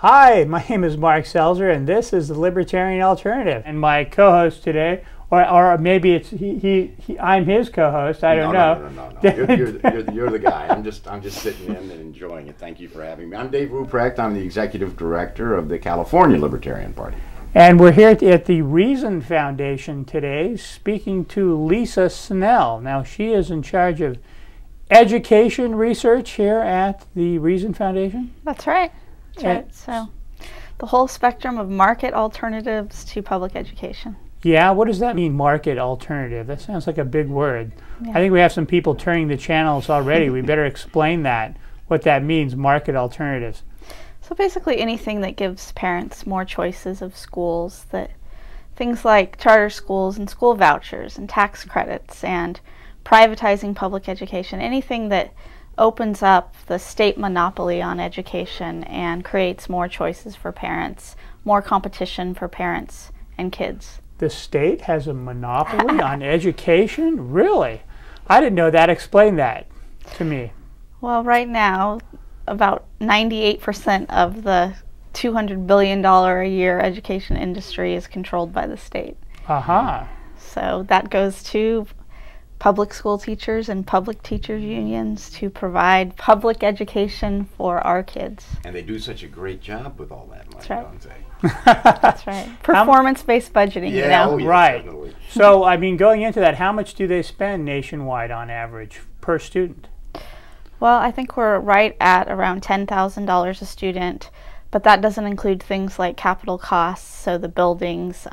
Hi, my name is Mark Selzer, and this is the Libertarian Alternative. And my co-host today, or maybe it's I'm his co-host. I don't know. No. You're the guy. I'm just sitting in and enjoying it. Thank you for having me. I'm Dave Ruprecht. I'm the executive director of the California Libertarian Party. And we're here at the Reason Foundation today, speaking to Lisa Snell. Now, she is in charge of education research here at the Reason Foundation. That's right. So the whole spectrum of market alternatives to public education. Yeah, what does that mean, market alternative? That sounds like a big word. Yeah. I think we have some people turning the channels already. We better explain that, what that means, market alternatives. So basically anything that gives parents more choices of schools, that things like charter schools and school vouchers and tax credits and privatizing public education, anything that opens up the state monopoly on education and creates more choices for parents, more competition for parents and kids. The state has a monopoly on education? Really? I didn't know that. Explain that to me. Well, right now, about 98% of the $200 billion a year education industry is controlled by the state. Aha. So that goes to public school teachers and public teachers unions to provide public education for our kids. And they do such a great job with all that money, don't they? That's right. Performance-based budgeting, yeah, you know. oh, yeah, right. Definitely. So, I mean, going into that, how much do they spend nationwide on average per student? Well, I think we're right at around $10,000 a student, but that doesn't include things like capital costs, so the buildings,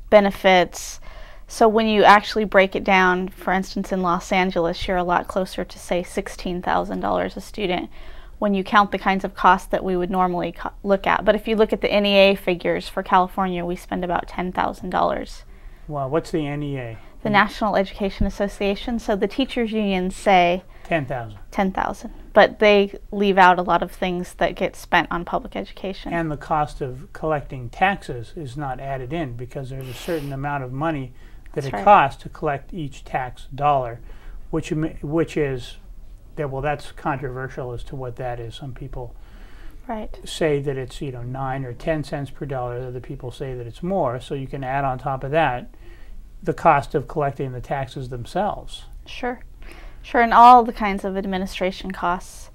benefits. So when you actually break it down, for instance, in Los Angeles, you're a lot closer to, say, $16,000 a student when you count the kinds of costs that we would normally look at. But if you look at the NEA figures for California, we spend about $10,000. Wow, what's the NEA? The National Education Association. So the teachers unions say 10,000. 10,000. But they leave out a lot of things that get spent on public education. And the cost of collecting taxes is not added in because there's a certain amount of money that it costs to collect each tax dollar, which is, well, that's controversial as to what that is. Some people say that it's 9 or 10 cents per dollar. Other people say that it's more. So you can add on top of that the cost of collecting the taxes themselves. Sure, and all the kinds of administration costs.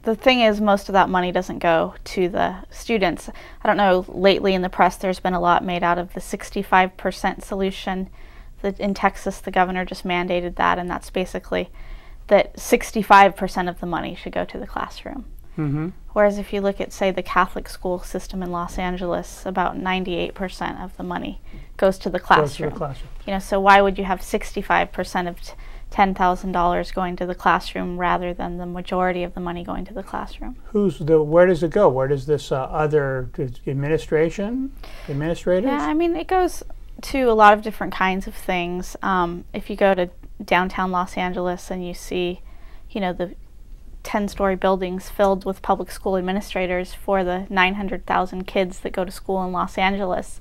The thing is, most of that money doesn't go to the students. I don't know, lately in the press there's been a lot made out of the 65% solution. In Texas, the governor just mandated that, and that's basically that 65% of the money should go to the classroom. Mm-hmm. Whereas if you look at, say, the Catholic school system in Los Angeles, about 98% of the money goes to the classroom. So why would you have 65% of $10,000 going to the classroom rather than the majority of the money going to the classroom? Where does it go? Where does this other administrators? Yeah, I mean, it goes to a lot of different kinds of things. If you go to downtown Los Angeles and you see, the 10-story buildings filled with public school administrators for the 900,000 kids that go to school in Los Angeles,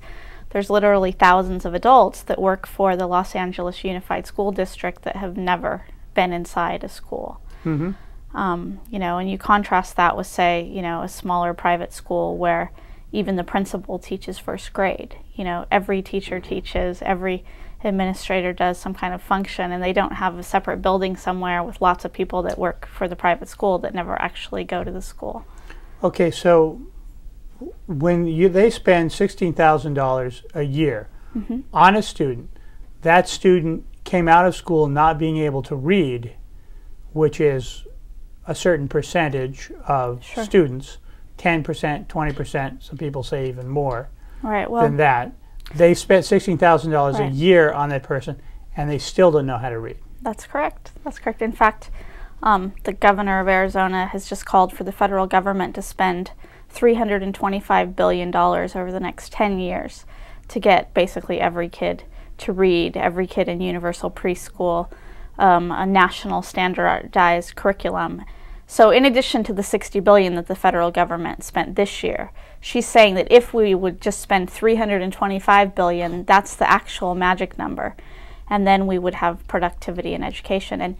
there's literally thousands of adults that work for the Los Angeles Unified School District that have never been inside a school. Mm-hmm. And you contrast that with, say, a smaller private school where even the principal teaches first grade. Every teacher teaches, every administrator does some kind of function, and they don't have a separate building somewhere with lots of people that work for the private school that never actually go to the school. Okay, so when they spend $16,000 a year on a student, that student came out of school not being able to read, which is a certain percentage of students, 10%, 20%, some people say even more than that. They spent $16,000 a year on that person, and they still don't know how to read. That's correct. In fact, the governor of Arizona has just called for the federal government to spend $325 billion over the next 10 years to get basically every kid to read, every kid in universal preschool, a national standardized curriculum. So in addition to the $60 billion that the federal government spent this year, she's saying that if we would just spend $325 billion, that's the actual magic number. And then we would have productivity in education. And,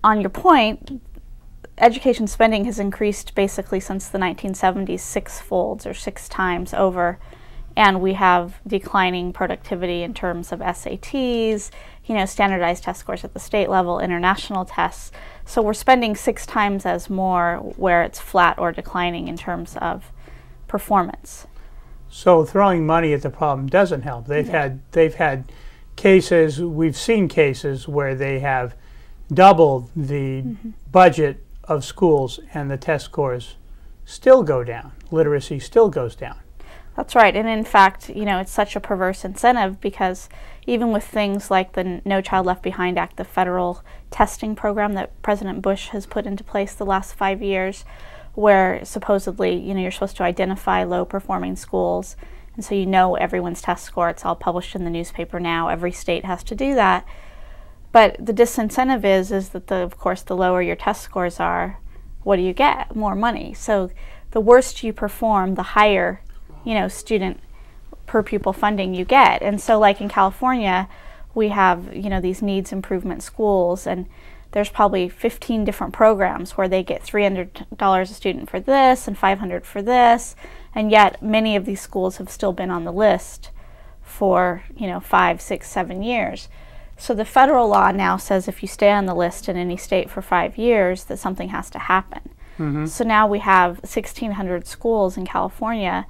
on your point, education spending has increased basically since the 1970s six-folds, or 6 times over, and we have declining productivity in terms of SATs, standardized test scores at the state level, international tests. So we're spending 6 times as more where it's flat or declining in terms of performance. So throwing money at the problem doesn't help. They've had cases, we've seen cases where they have doubled the budget of schools and the test scores still go down. Literacy still goes down. That's right. And in fact, it's such a perverse incentive, because even with things like the No Child Left Behind Act, the federal testing program that President Bush has put into place the last 5 years, where supposedly, you're supposed to identify low-performing schools, and so everyone's test score. It's all published in the newspaper now. Every state has to do that. But the disincentive is that, of course, the lower your test scores are, what do you get? More money. So the worse you perform, the higher, student per pupil funding you get. And so, like in California, we have, these needs improvement schools, and there's probably 15 different programs where they get $300 a student for this and $500 for this, and yet many of these schools have still been on the list for 5, 6, 7 years. So the federal law now says if you stay on the list in any state for 5 years, that something has to happen. So now we have 1,600 schools in California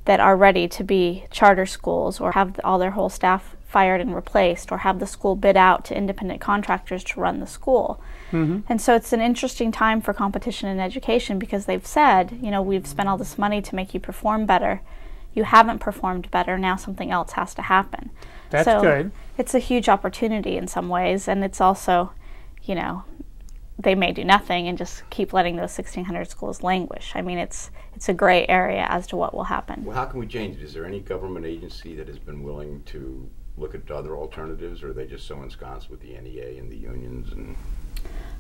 that are ready to be charter schools, or have all their whole staff fired and replaced, or have the school bid out to independent contractors to run the school. And so it's an interesting time for competition in education, because they've said, we've spent all this money to make you perform better. You haven't performed better. Now something else has to happen. That's good. It's a huge opportunity in some ways, and it's also, they may do nothing and just keep letting those 1,600 schools languish. I mean, it's a gray area as to what will happen. Well, how can we change it? Is there any government agency that has been willing to look at other alternatives, or are they just so ensconced with the NEA and the unions? And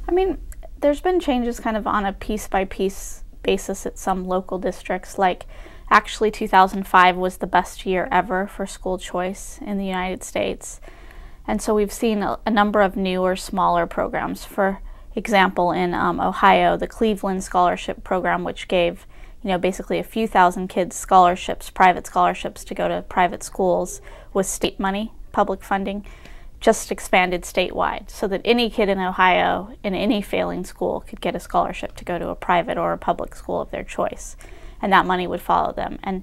I mean, there's been changes kind of on a piece-by-piece basis at some local districts. Like, actually 2005 was the best year ever for school choice in the United States. And so we've seen a number of newer, smaller programs. For example, in Ohio, the Cleveland Scholarship Program, which gave basically a few thousand kids scholarships, private scholarships, to go to private schools with state money, public funding, just expanded statewide, so that any kid in Ohio in any failing school could get a scholarship to go to a private or a public school of their choice, and that money would follow them. And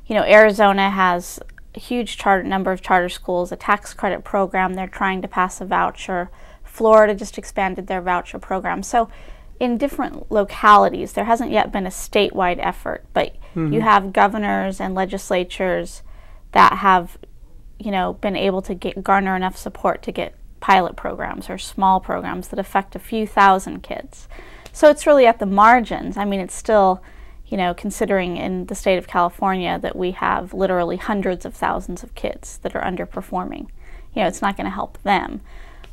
Arizona has a huge number of charter schools, a tax credit program. They're trying to pass a voucher. Florida just expanded their voucher program. So in different localities, there hasn't yet been a statewide effort, but you have governors and legislatures that have been able to garner enough support to get pilot programs or small programs that affect a few thousand kids. So it's really at the margins. I mean, it's still, considering in the state of California that we have literally hundreds of thousands of kids that are underperforming, it's not going to help them.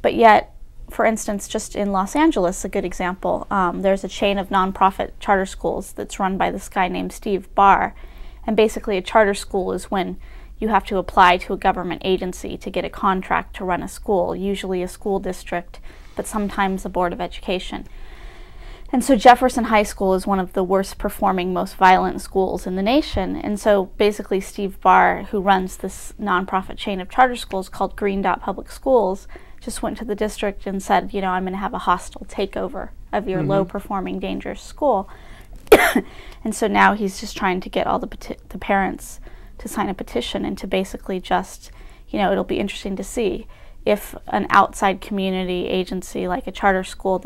But yet, for instance, just in Los Angeles, a good example, there's a chain of nonprofit charter schools that's run by this guy named Steve Barr. And basically a charter school is when you have to apply to a government agency to get a contract to run a school, usually a school district, but sometimes a board of education. And so Jefferson High School is one of the worst performing, most violent schools in the nation. And so basically Steve Barr, who runs this nonprofit chain of charter schools called Green Dot Public Schools, just went to the district and said, I'm going to have a hostile takeover of your low-performing, dangerous school. And so now he's just trying to get all the parents to sign a petition and to basically just, it'll be interesting to see if an outside community agency like a charter school